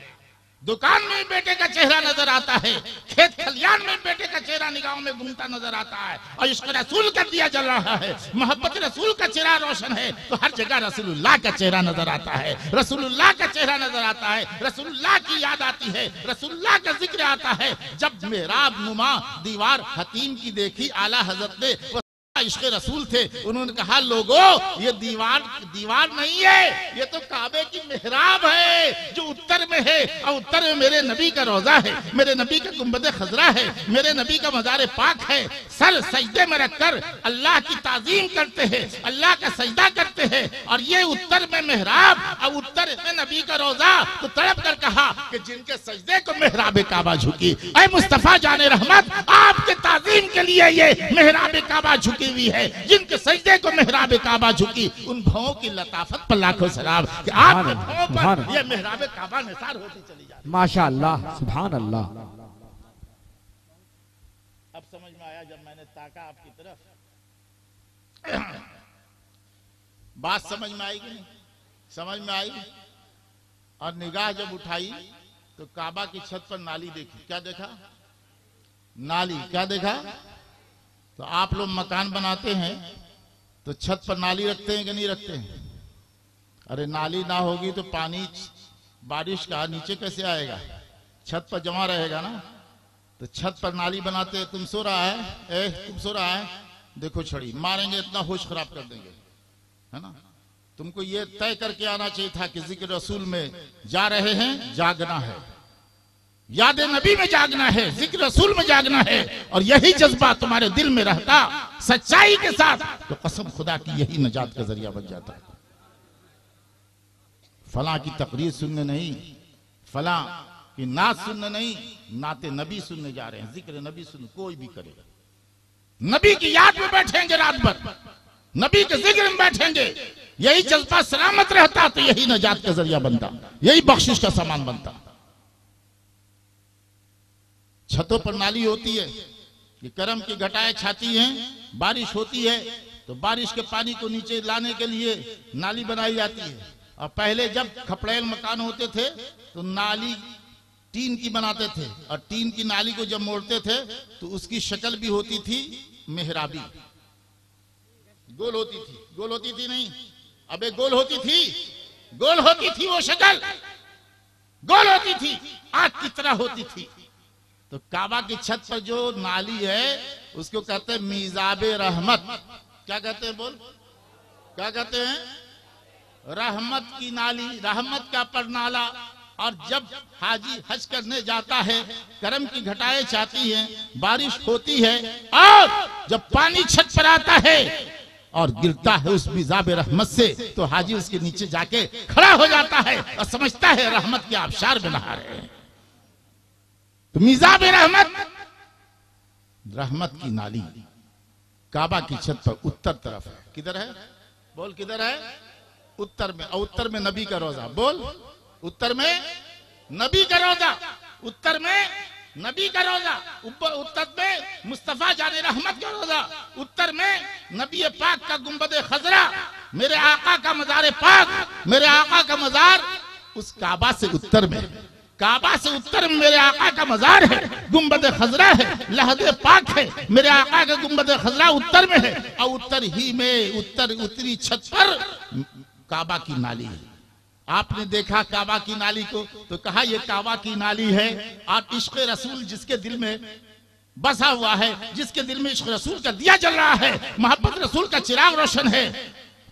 दुकान में बेटे का चेहरा नजर आता है, खेत खलियान में बेटे का चेहरा निगाहों में घूमता नजर आता है। और इश्क रसूल का दिया जल रहा है, मोहब्बत रसूल का चेहरा रोशन है तो हर जगह रसूलुल्लाह का चेहरा नजर आता है, रसूलुल्लाह का चेहरा नजर आता है, रसूलुल्लाह की याद आती है, रसूलुल्लाह का जिक्र आता है। जब मेहराब नुमा दीवार हतीम की देखी आला हजरत ने, इश्क़ रसूल थे, उन्होंने कहा लोगों ये दीवार नहीं है, ये तो काबे की मेहराब है जो उत्तर में है, और उत्तर में मेरे नबी का रोजा है, मेरे नबी का गुंबद खजरा है, मेरे नबी का मज़ार पाक है। सर सजदे में रखकर अल्लाह की ताजीम करते हैं, अल्लाह का सजदा करते हैं, और ये उत्तर में मेहराब और उत्तर में नबी का रोजा। तो तड़प कर कहा कि जिनके सजदे को मेहराब काबा झुकी, ऐ मुस्तफा जाने रहमत आपके ताजीम के लिए ये मेहराब काबा झुकी हुई है, जिनके सजदे को मेहराब काबा झुकी, उन भावों की लताफत पर लाखों सलाम कि आपके भावों पर ये मेहराब काबा निसार होती चली जाती है। माशाअल्लाह, सुभान अल्लाह। अब समझ में आया जब मैंने ताका आपकी तरफ? बात समझ में आई कि नहीं? समझ में आई। और निगाह जब उठाई तो काबा की छत पर नाली देखी। क्या देखा? नाली। क्या देखा? तो आप लोग मकान बनाते हैं तो छत पर नाली रखते हैं कि नहीं रखते हैं? अरे नाली ना होगी तो पानी बारिश का नीचे कैसे आएगा? छत पर जमा रहेगा ना। तो छत पर नाली बनाते हैं। तुम सो रहा है, तुम सो रहा है, देखो छड़ी मारेंगे, इतना होश खराब कर देंगे, है ना। तुमको ये तय करके आना चाहिए था कि जिक्र रसूल में जा रहे हैं, जागना है, याद नबी में जागना है, जिक्र रसूल में जागना है, और यही जज्बा तुम्हारे दिल में रहता सच्चाई के साथ तो कसम खुदा की यही नजात का जरिया बन जाता। फला की तकरीर सुनने नहीं, फला की नात सुनने नहीं, नाते नबी सुनने जा रहे हैं, जिक्र नबी सुन कोई भी करेगा। नबी की याद में बैठेंगे रात भर, नबी के जिक्र में बैठेंगे, यही जज्बा सलामत रहता तो यही नजात का जरिया बनता, यही बख्शिश का सामान बनता। छतों पर नाली होती है, ये करम की घटाएं छाती हैं, बारिश होती है तो बारिश के पानी को नीचे लाने के लिए नाली बनाई जाती है। और पहले जब खपड़ेल मकान होते थे तो नाली टीन की बनाते थे, और टीन की नाली को जब मोड़ते थे तो उसकी शक्ल भी होती थी मेहराबी, गोल होती थी। गोल होती थी नहीं, अबे गोल होती थी, गोल होती थी, वो शक्ल गोल होती थी, आग की तरह होती थी। तो काबा की छत पर जो नाली है उसको कहते हैं मीज़ाबे रहमत। क्या कहते हैं बोल? क्या कहते हैं? रहमत की नाली, रहमत का परनाला। और जब हाजी हज करने जाता है, करम की घटाएं चाहती हैं, बारिश होती है, और जब पानी छत पर आता है और गिरता है उस मीज़ाबे रहमत से, तो हाजी उसके नीचे जाके खड़ा हो जाता है और समझता है रहमत के आबशार में नहा रहे हैं। तो मीज़ाबे रहमत, रहमत की नाली काबा की छत पर उत्तर तरफ है। किधर है बोल? किधर है? उत्तर में। और उत्तर में नबी का रोजा। बोल, उत्तर में नबी का रोजा, उत्तर में नबी का रोजा, ऊपर उत्तर में मुस्तफा जाने रहमत का रोजा, उत्तर में नबी पाक का गुंबद खजरा, मेरे आका का मजार पाक, मेरे आका का मजार उस काबा से उत्तर में, काबा से उत्तर में मेरे आका का मजार है, गुंबद खजरा है, लहदे पाक है, मेरे आका का गुंबद खजरा उत्तर में है, और उत्तर ही में उत्तरी छत पर काबा की नाली है। आपने देखा काबा की नाली को तो कहा ये काबा की नाली है। और इश्क रसूल जिसके दिल में बसा हुआ है, जिसके दिल में इश्क रसूल का दिया जल रहा है, मोहब्बत रसूल का चिराग रोशन है।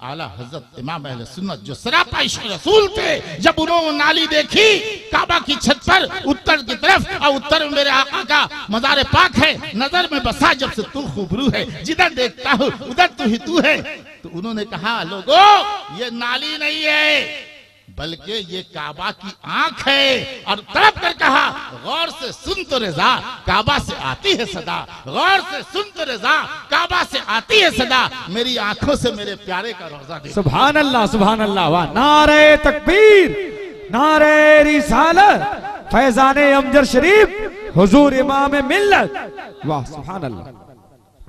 आला हजरत इमाम अहले सुन्नत जो सरापा इश्क रसूल थे, जब उन्होंने नाली देखी काबा की छत पर उत्तर की तरफ, और उत्तर में मेरे आका का मज़ार पाक है, नजर में बसा जब से तू खूबरू है, जिधर देखता हूँ उधर तू ही तू है। तो उन्होंने कहा लोगों ये नाली नहीं है बल्कि ये काबा की आंख है, और तड़प कर कहा गौर से सुन तो रजा काबा से आती है सदा, गौर से सुन तो रजा काबा से आती है सदा, मेरी आंखों से मेरे प्यारे का रोजा दे। सुभान अल्लाह सुभान अल्लाह। वाह नारे तकबीर, नारे रिसालत, फैजाने अमजद शरीफ, हुजूर इमाम मिल्लत। वाह सुभान अल्लाह।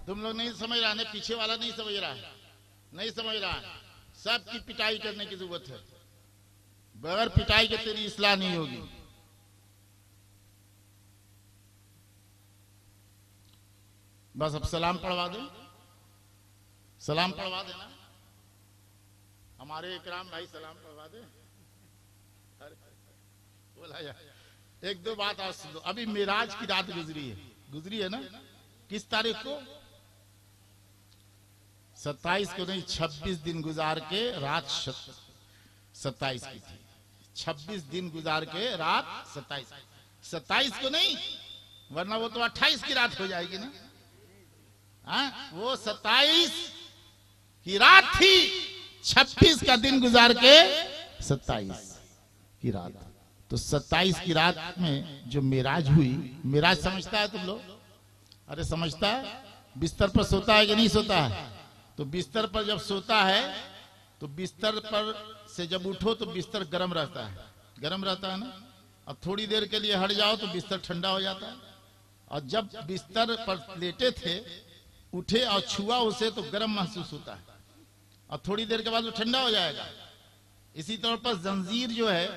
तुम लोग नहीं समझ रहा, पीछे वाला नहीं समझ रहा है, नहीं समझ रहा है। सबकी पिटाई करने की जरूरत है, बगैर पिटाई के तेरी इस्लाह नहीं होगी। बस अब सलाम पढ़वा दे, सलाम पढ़वा देना, हमारे इकराम भाई सलाम पढ़वा दे। अरे बोला यार एक दो बात आज सुनो। अभी मिराज की रात गुजरी है ना, किस तारीख को? 27 को नहीं, 26 दिन गुजार के रात 27 की थी। 26 दिन गुजार के रात 27 को नहीं, वरना वो तो 28 की रात हो जाएगी ना। हाँ वो 27 की रात थी, 26 का दिन गुजार के 27 की रात। तो 27 की रात में जो मिराज हुई, मिराज समझता है तुम लोग? अरे समझता है। बिस्तर पर सोता है कि नहीं सोता है? तो बिस्तर पर जब सोता है तो बिस्तर पर से जब उठो तो बिस्तर गर्म रहता है, गर्म रहता है ना। अब थोड़ी देर के लिए हट जाओ तो बिस्तर ठंडा हो जाता है। और जब बिस्तर पर लेटे थे, उठे और छुआ उसे तो गर्म महसूस होता है, और थोड़ी देर के बाद वो ठंडा हो जाएगा। इसी तौर पर जंजीर जो है,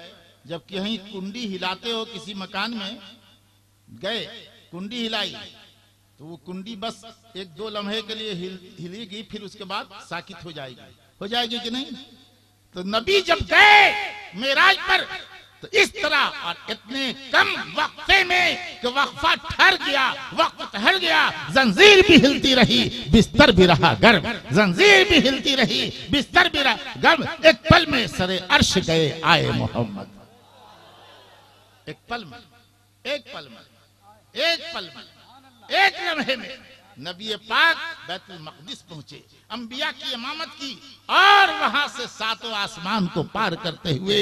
जब कहीं कुंडी हिलाते हो, किसी मकान में गए कुंडी हिलाई तो वो कुंडी बस एक दो लम्हे के लिए हिलेगी, फिर उसके बाद साकित हो जाएगी कि नहीं? तो नबी जब गए मेराज पर तो इस तरह और इतने कम वक्फे में कि वक्फा ठहर गया, वक्त ठहर गया, जंजीर भी हिलती रही, बिस्तर भी रहा गर्म, जंजीर भी हिलती रही, बिस्तर भी रहा गर्म। एक पल में सरे अर्श गए आए मोहम्मद, एक पल में, एक पल में, एक पल में, एक लम्हे में नबी पाक बैतुल मक़दिस पहुंचे, अंबिया की इमामत की, और वहां से सातों आसमान को पार करते हुए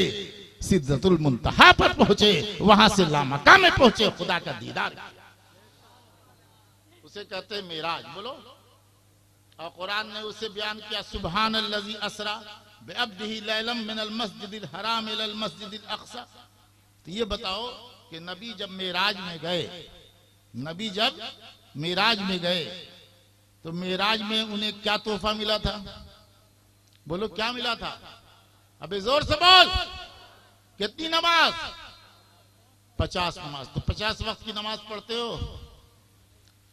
सिद्दतुल मुंतहा पर पहुंचे, वहां से लामका में पहुंचे, खुदा का दीदार किया। उसे कहते हैं मेराज। बोलो। और कुरान ने उसे बयान किया, सुब्हानल्लज़ी असरा बिअब्दिही लैलम मिनल मस्जिदिल हराम इलल मस्जिदिल अक़सा। तो ये बताओ कि नबी जब मेराज में गए, नबी जब मेराज में गए तो मेराज में उन्हें क्या तोहफा मिला था? बोलो क्या मिला था? अबे जोर से बोल। कितनी नमाज? 50 नमाज। तो 50 वक्त की नमाज पढ़ते हो?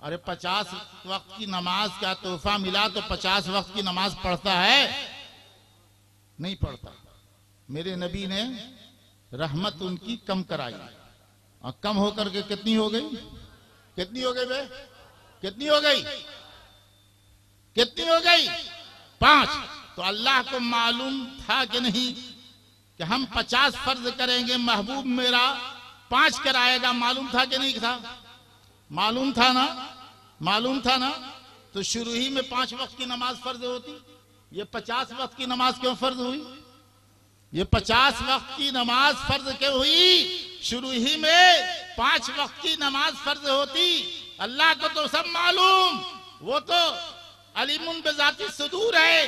अरे 50 वक्त की नमाज का तोहफा मिला तो 50 वक्त की नमाज पढ़ता है? नहीं पढ़ता। मेरे नबी ने रहमत उनकी कम कराई, और कम होकर के कितनी हो गई? कितनी हो गई बे? कितनी हो गई? कितनी हो गई? 5। तो अल्लाह को मालूम था कि नहीं कि हम 50 फर्ज करेंगे, महबूब मेरा 5 कराएगा? मालूम था कि नहीं था? मालूम था ना, मालूम था ना। तो शुरू ही में 5 वक्त की नमाज फर्ज होती, ये 50 वक्त की नमाज क्यों फर्ज हुई? ये 50 वक्त की नमाज फर्ज क्यों हुई? शुरू ही में 5 वक्त की नमाज फर्ज होती। अल्लाह को तो सब मालूम, वो तो अलीमुन बिज़ाती सुदूर है,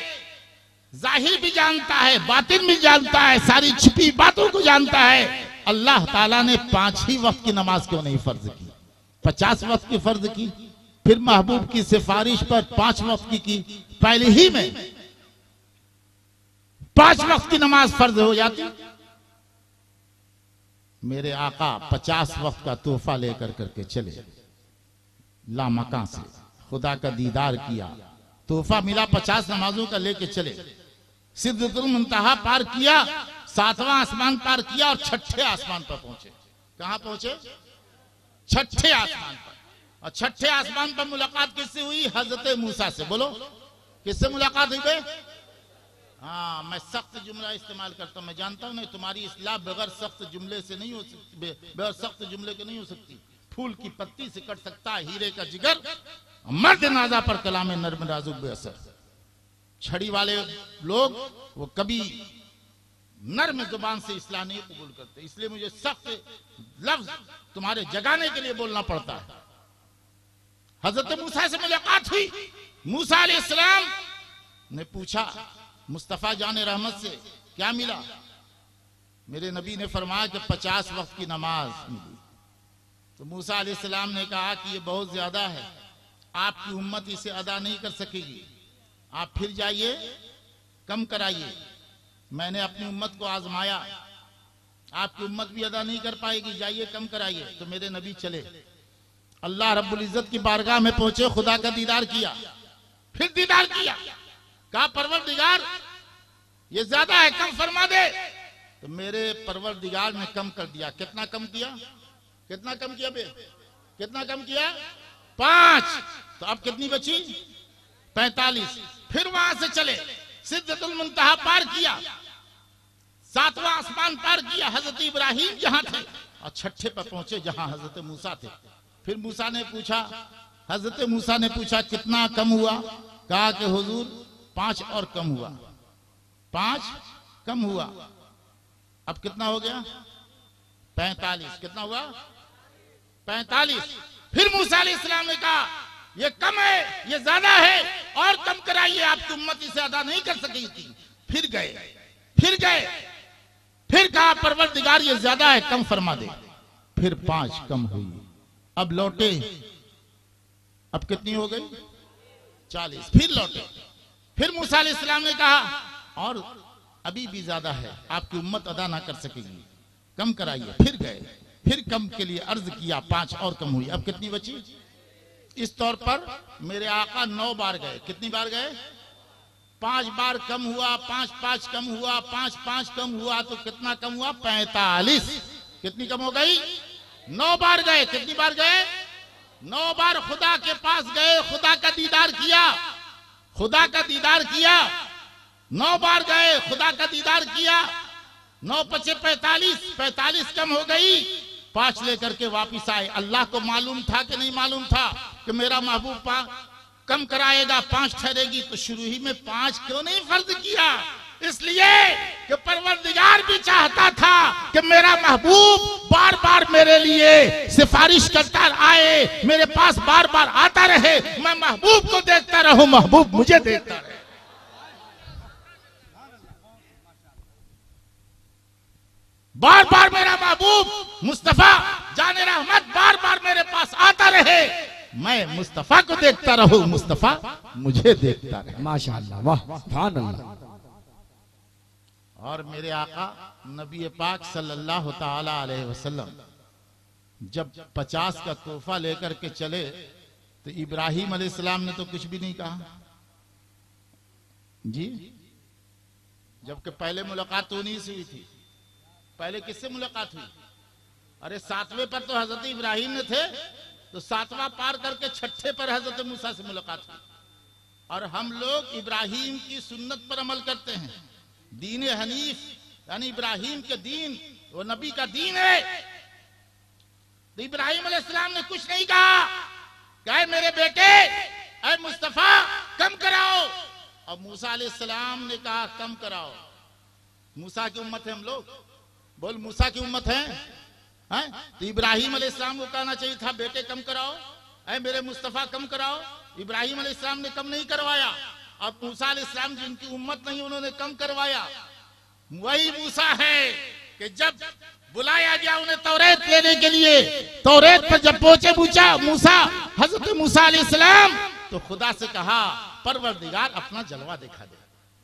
जाहिर भी जानता है, बातिन भी जानता है, सारी छिपी बातों को जानता है। अल्लाह ताला ने 5 ही वक्त की नमाज क्यों नहीं फर्ज की? 50 वक्त की फर्ज की, फिर महबूब की सिफारिश पर 5 वक्त की पहले ही में 5 वक्त की नमाज फर्ज हो जाती। मेरे आका 50 वक्त का तोहफा लेकर करके चले, लामका से खुदा का दीदार किया, तोहफा मिला, 50 नमाजों का लेके चले, सिद्दतुल मुंतहा पार किया, 7वां आसमान पार किया, और 6ठे आसमान पर पहुंचे। कहां पहुंचे? 6ठे आसमान पर। और 6ठे आसमान पर मुलाकात किससे हुई? हजरत मूसा से। बोलो किससे मुलाकात हुई बे? हाँ, मैं सख्त जुमला इस्तेमाल करता हूं, मैं जानता हूं नहीं तुम्हारी इस्लाह बगैर सख्त जुमले से नहीं हो सकती, बगैर सख्त जुमले के नहीं हो सकती। फूल की पत्ती से कट सकता है हीरे का जिगर, मर्द नाजा पर कलाम नर्म नाजुक बेअसर। छड़ी वाले लोग वो कभी नर्म जुबान से इस्लाम नहीं कबूल करते, इसलिए मुझे सख्त लफ्ज तुम्हारे जगाने के लिए बोलना पड़ता है। हजरत मूसा से मुलाकात हुई। मूसा अलैहिस्सलाम ने पूछा मुस्तफा जाने रहमत से क्या मिला? मेरे नबी ने फरमाया कि 50 वक्त की नमाज मिली। तो मूसा अलैहिस्सलाम ने कहा कि ये बहुत ज्यादा है, आपकी उम्मत इसे अदा नहीं कर सकेगी, आप फिर जाइए कम कराइए। मैंने अपनी उम्मत को आजमाया, आपकी उम्मत भी अदा नहीं कर पाएगी, जाइए कम कराइए। तो मेरे नबी चले, अल्लाह रब्बुल इज्जत की बारगाह में पहुंचे, खुदा का दीदार किया, फिर दीदार किया, कहा परवरदिगार ये ज्यादा है, कम फरमा दे। तो मेरे परवरदिगार ने कम कर दिया। कितना कम किया? कितना कम किया बे? कितना कम किया? 5। तो अब कितनी बची? 45। फिर वहां से चले, सिद्दतुल मुंतहा पार किया, 7वां आसमान पार किया, हजरत इब्राहिम जहां थे, और 6ठे पर पहुंचे जहां हजरत मूसा थे। फिर मूसा ने पूछा, हजरत मूसा ने पूछा कितना कम हुआ? कहा कि हुजूर 5 और कम हुआ, 5 कम हुआ। अब कितना हो गया? 45। कितना हुआ? 45। फिर मूसा अलैहिस्सलाम ने कहा ये कम है, ये ज्यादा है, और कम कराइए, आपकी उम्मत इसे अदा नहीं कर सकेगी। फिर गए, फिर गए, फिर कहा परवरदिगार ये ज्यादा है, कम फरमा दे। फिर 5 कम हुई। अब लौटे, अब कितनी हो गई? 40। फिर लौटे, फिर मूसा अलैहिस्सलाम ने कहा और अभी भी ज्यादा है, आपकी उम्मत अदा ना कर सकेगी, कम कराइए। फिर गए, फिर कम के लिए अर्ज किया, 5 और कम हुई। अब कितनी बची? इस तौर पर मेरे आका 9 बार गए। कितनी बार गए? 5 बार कम हुआ, 5 कम हुआ, 5 कम हुआ, तो कितना कम हुआ? 45। कितनी कम हो गई? 9 बार गए। कितनी बार गए? 9 बार खुदा के पास गए, खुदा का दीदार किया, खुदा का दीदार किया। 9 बार गए, खुदा का दीदार किया। 9 × 5 = 45, 45 कम हो गई। 5 लेकर के वापिस आए। अल्लाह को मालूम था कि नहीं मालूम था कि मेरा महबूब कम कराएगा, 5 ठहरेगी, तो शुरू ही में 5 क्यों नहीं फर्ज किया? इसलिए कि परवरदिगार भी चाहता था कि मेरा महबूब बार बार मेरे लिए सिफारिश करता आए, मेरे पास बार बार आता रहे, मैं महबूब को देखता रहूं, महबूब मुझे देखता रहे। बार बार मेरा महबूब मुस्तफा जाने रहमत बार बार मेरे पास आता रहे, मैं मुस्तफा को देखता रहूं, मुस्तफा मुझे देखता रहे। माशाअल्लाह, वाह, सुभान अल्लाह। और मेरे आका नबी पाक सल्लल्लाहु ताला अलैहि वसल्लम जब 50 का तोहफा लेकर के चले तो इब्राहिम अलैहिस्सलाम ने तो कुछ भी नहीं कहा जी, जबकि पहले मुलाकात उन्हीं से हुई थी। पहले किससे मुलाकात हुई? अरे 7वें पर तो हजरत इब्राहिम ने थे, तो 7वां पार करके 6ठे पर हजरत मूसा से मुलाकात हुई। और हम लोग इब्राहिम की सुन्नत पर अमल करते हैं। दीन हनीफ यानी इब्राहिम के दीन, वो नबी का दीन है। तो इब्राहिम अलैहिस्सलाम ने कुछ नहीं कहा, कहे मेरे बेटे ऐ मुस्तफा कम कराओ, और मूसा अलैहिस्सलाम ने कहा कम कराओ। मूसा की उम्मत है हम लोग, बोल मूसा की उम्मत है, हैं? तो इब्राहिम अलैहिस्सलाम को कहना चाहिए था बेटे कम कराओ, ऐ मेरे मुस्तफा कम कराओ। इब्राहिम अलैहिस्सलाम ने कम नहीं करवाया, और मूसा अलैहिस्सलाम जिनकी उम्मत नहीं उन्होंने कम करवाया। वही मूसा है कि जब बुलाया गया उन्हें तौरेत लेने के लिए, तौरेत पर जब पहुंचे मूसा हजरत मूसा अलैहिस्सलाम, तो खुदा से कहा परवरदिगार अपना जलवा दिखा दे।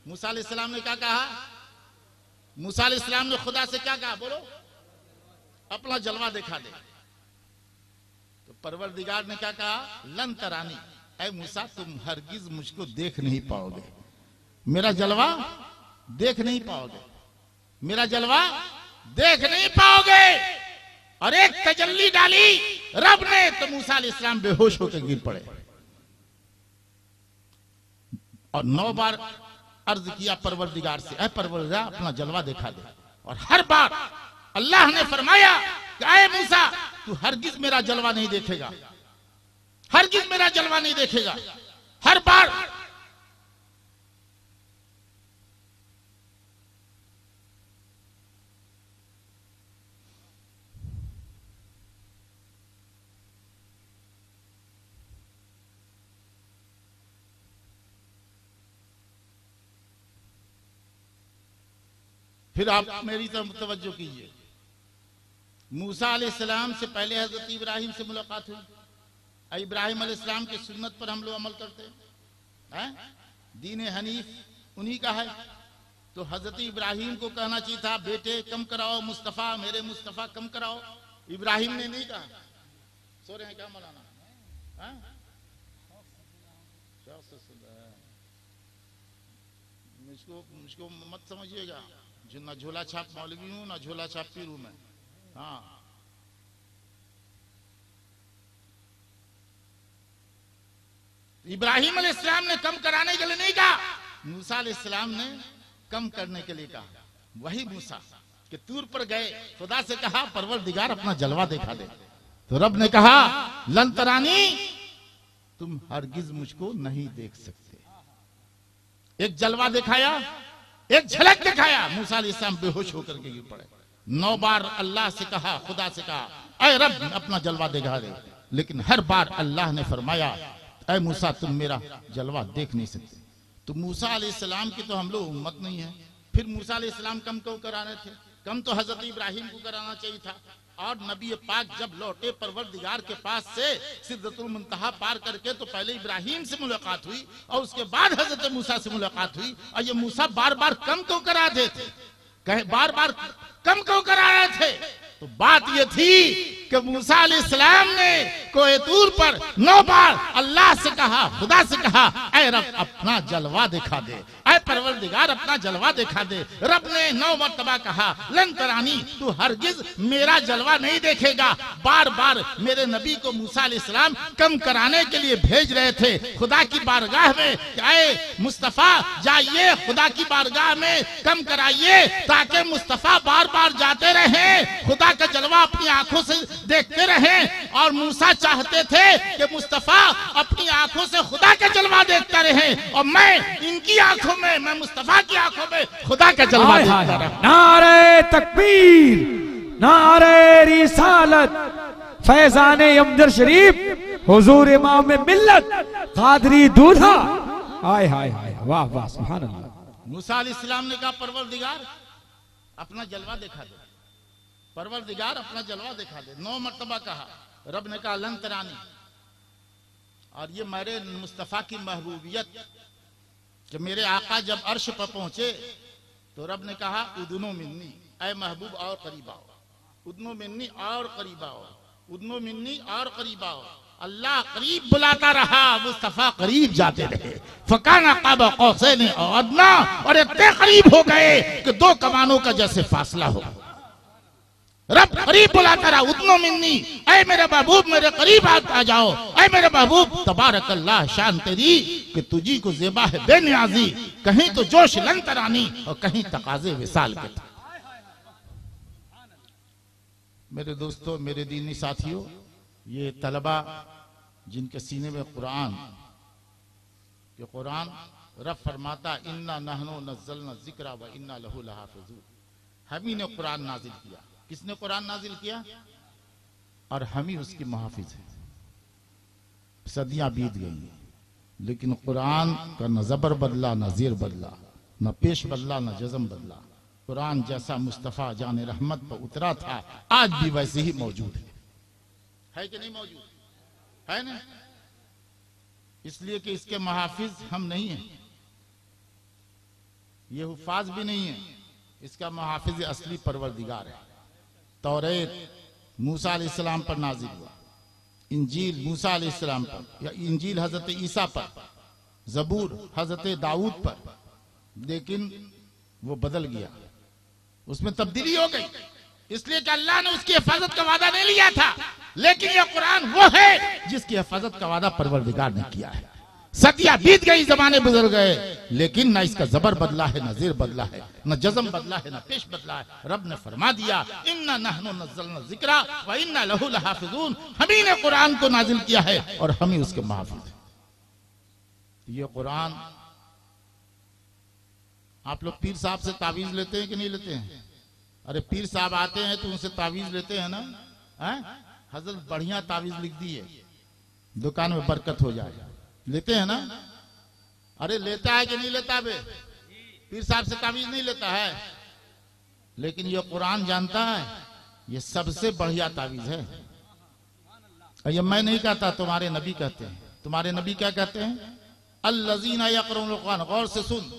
मूसा अलैहिस्सलाम ने क्या कहा? मूसा अलैहिस्सलाम ने खुदा से क्या कहा? बोलो, अपना जलवा दिखा दे। तो परवरदिगार ने क्या कहा? लन तरानी, ऐ मूसा तुम हरगिज मुझको देख नहीं पाओगे, मेरा जलवा देख नहीं पाओगे, मेरा जलवा देख नहीं पाओगे। और एक तजल्ली डाली रब ने, तो मूसा अलैहिस्सलाम बेहोश होकर गिर पड़े। और 9 बार अर्ज किया परवरदिगार से, ऐ परवरदिगार अपना जलवा दिखा दे। और हर बार अल्लाह ने फरमाया कि ऐ मूसा तू हरगिज मेरा जलवा नहीं देखेगा, हरगिज मेरा जलवा नहीं देखेगा। हर बार फिर आप मेरी तरफ तवज्जो कीजिए। मूसा अलैहिस्सलाम से पहले हजरत इब्राहिम से मुलाकात हुई। इब्राहिम अलैहिस्सलाम की सुन्नत पर हम लोग अमल करते हैं, दीन हनीफ उन्हीं का है। तो हजरत इब्राहिम को कहना चाहिए था, बेटे कम कराओ मुस्तफ़ा, मेरे मुस्तफ़ा कम कराओ। इब्राहिम ने नहीं कहा। सो रहे हैं क्या मौलाना? मुझको मत समझिएगा, जो ना झोला छाप मौलवी हूं ना झोला छाप पीर हूं मैं। हाँ, इब्राहिम अलैहिस्सलाम ने कम कराने के लिए नहीं कहा, मूसा अलैहिस्सलाम ने कम करने के लिए कहा। वही मूसा कि तूर पर गए, खुदा से कहा परवरदिगार अपना जलवा दिखा दे। तो रब ने कहा लन तरानी, तुम हरगिज मुझको नहीं देख सकते। एक जलवा दिखाया, एक झलक दिखाया, मूसा अलैहिस्सलाम बेहोश होकर के गिर पड़े। 9 बार अल्लाह से कहा, खुदा से कहा ऐ रब अपना जलवा दिखा दे, लेकिन हर बार अल्लाह ने फरमाया ऐ मूसा तुम मेरा जलवा देख नहीं सकते। तो मूसा अलैहिस्सलाम की तो हम लोग उम्मत नहीं है। फिर मूसा अलैहिस्सलाम कम क्यों कराने थे? कम तो हजरत इब्राहिम को कराना चाहिए था। और नबी पाक जब लौटे परवरदिगार के पास से सिदरतुल मुंतहा पार करके, तो पहले इब्राहिम से मुलाकात हुई और उसके बाद हजरत मूसा से मुलाकात हुई। और ये मूसा बार बार कम क्यों करा रहे थे? कहे बार बार कम क्यों करा रहे थे? तो बात ये थी कि मूसा अलैहिस्सलाम ने कोहे तूर पर 9 बार अल्लाह से कहा, खुदा से कहा ऐ रब अपना जलवा दिखा दे, ऐ परवरदिगार अपना जलवा दिखा दे। रब ने 9 मर्तबा कहा लन तरानी, तू हरगिज मेरा जलवा नहीं देखेगा। बार बार मेरे नबी को मूसा अलैहिस्सलाम कम कराने के लिए भेज रहे थे खुदा की बारगाह में, ऐ मुस्तफा जाइए खुदा की बारगाह में कम कराइए, ताकि मुस्तफा बार बार जाते रहे, खुदा का जलवा अपनी आंखों से देखते रहे। और मूसा चाहते थे कि मुस्तफा अपनी आंखों से खुदा का जलवा देखता रहे, और मैं इनकी आंखों में, मैं मुस्तफा की आंखों में खुदा का जलवा देखता रहा। नारे तकबीर, नारे रिसालत, फैजाने यमदर शरीफ, हुजूर इमाम मिल्लत कादरी दूल्हा। हाय हाय हाय, वाह वाह, सुभान अल्लाह। मूसा अलैहिस्सलाम ने कहा परवरदिगार अपना जलवा दिखा दे, परवरदिगार अपना जलवा दिखा दे। 9 मर्तबा कहा। रब ने कहा लन तरानी। और ये मेरे मुस्तफा की महबूबियत कि मेरे आका जब अर्श पर पहुंचे तो रब ने कहा उदनो मिन्नी, ऐ महबूब और करीब आओ, उदनो मिन्नी और करीब आओ, उदनो मिन्नी और करीब आओ। अल्लाह करीब बुलाता रहा, मुस्तफा करीब जाते रहे। फकाना क़ाब क़ौसैन औ अदना, और इतने करीब हो गए कि 2 कमानों का जैसे फासला हो। रब करीब बुलाता रहा, उदनो मिन्नी, ऐ मेरे महबूब मेरे करीब आ जाओ, ऐ मेरे महबूब तबारक अल्लाह शान तेरी कि तुझी को ज़ेबा है बेनियाजी, कहीं तो जोश लन तरानी और कहीं तकाज़े विसाल के। मेरे दोस्तों, मेरे दीनी साथियों, ये तलबा जिनके सीने में कुरान, कि कुरान रब फरमाता इन्ना नहनु नज़्ज़लना ज़िक्रा व इन्ना लहू लहाफ़िज़ून, हम ही ने कुरान नाजिल किया। किसने कुरान नाजिल किया? और हम ही उसकी मुहाफिज हैं। सदियां बीत गई, लेकिन कुरान का न ज़बर बदला, न ज़ेर बदला, न पेश बदला, न जज़म बदला। कुरान जैसा मुस्तफ़ा जान रहमत पर उतरा था, आज भी वैसे ही मौजूद है कि नहीं मौजूद है ना? इसलिए कि इसके मुहाफिज हम नहीं हैं, ये हुफाज भी नहीं है, इसका मुहाफिज असली परवरदिगार है। तौरेत मूसा अलैहिस्सलाम पर नाजिल हुआ, इंजील मूसा अलैहिस्सलाम पर, या इंजील हजरत ईसा पर, जबूर हजरत दाऊद पर, लेकिन वो बदल गया, उसमें तब्दीली हो गई, इसलिए कि अल्लाह ने उसकी हिफाजत का वादा नहीं लिया था। लेकिन यह कुरान वो है जिसकी हिफाजत का वादा परवरदिगार ने किया है। सदियां बीत गई, जमाने गुजर गए, लेकिन ना इसका जबर बदला है, ना ज़ेर बदला है, ना जज़म बदला है, ना पेश बदला है। रब ने फरमा दिया इन्ना नहनु नज़्ज़लना ज़िक्रा व इन्ना लहू लहाफ़िज़ून, हम ही ने कुरान को नाजिल किया है और हम ही उसके मुहाफ़िज़ हैं। ये कुरान, आप लोग पीर साहब से तावीज़ लेते हैं कि नहीं लेते हैं? अरे पीर साहब आते हैं तो उनसे तावीज़ लेते हैं ना? हजरत बढ़िया तावीज़ लिख दी है, दुकान में बरकत हो जाए, लेते हैं ना? अरे लेता है कि नहीं लेता? बे पीर साहब से तावीज़ नहीं लेता है? लेकिन ये कुरान जानता है ये सबसे बढ़िया तावीज है। और ये मैं नहीं कहता, तुम्हारे नबी कहते हैं। तुम्हारे नबी क्या कहते हैं? अल्लज़ीना यक़रऊनल कुरान, गौर से सुन,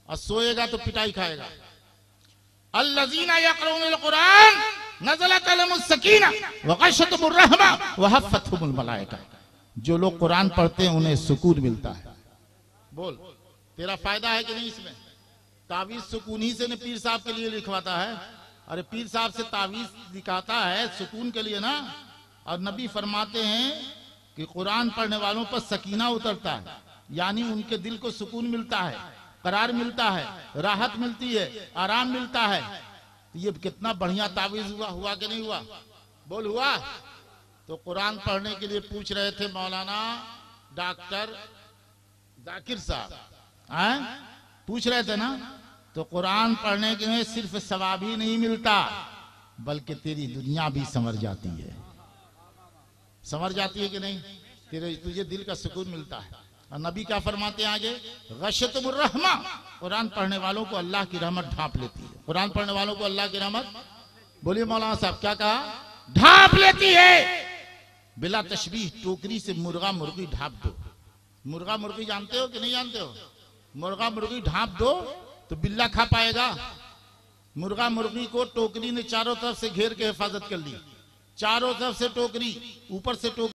और सोएगा तो पिटाई खाएगा। अल्लज़ीना यक़रऊनल कुरान नज़लत अलैहिमुस सकीना व गशतहुमुर रहमा व हफ़्फ़तहुमुल मलाइका। जो लोग कुरान पढ़ते हैं उन्हें सुकून मिलता है। बोल, तेरा फायदा है कि नहीं इसमें? तावीज सुकून ही से ने पीर साहब के लिए लिखवाता है। अरे पीर साहब से तावीज दिखाता है सुकून के लिए ना। और नबी फरमाते हैं कि कुरान पढ़ने वालों पर सकीना उतरता है, यानी उनके दिल को सुकून मिलता है, करार मिलता है, राहत मिलती है, आराम मिलता है। तो ये कितना बढ़िया तावीज हुआ कि नहीं हुआ? बोल, हुआ? तो कुरान पढ़ने के लिए पूछ रहे थे मौलाना डॉक्टर जाकिर साहब, पूछ रहे थे ना। तो कुरान पढ़ने के लिए सिर्फ सवाब ही नहीं मिलता, बल्कि तेरी दुनिया भी संवर जाती है। संवर जाती है कि नहीं? तुझे दिल का सुकून मिलता है। और नबी क्या फरमाते हैं आगे? गशतहुमुर रहमा, कुरान पढ़ने वालों को अल्लाह की रहमत ढांप लेती है। कुरान पढ़ने वालों को अल्लाह की रहमत, बोलिए मौलाना साहब क्या कहा? ढांप लेती है। बिला तशबीह, टोकरी से मुर्गा मुर्गी ढांप दो। मुर्गा मुर्गी जानते हो कि नहीं जानते हो? मुर्गा मुर्गी ढांप दो तो बिल्ला खा पाएगा? मुर्गा मुर्गी को टोकरी ने चारों तरफ से घेर के हिफाजत कर ली। चारों तरफ से टोकरी, ऊपर से टोकरी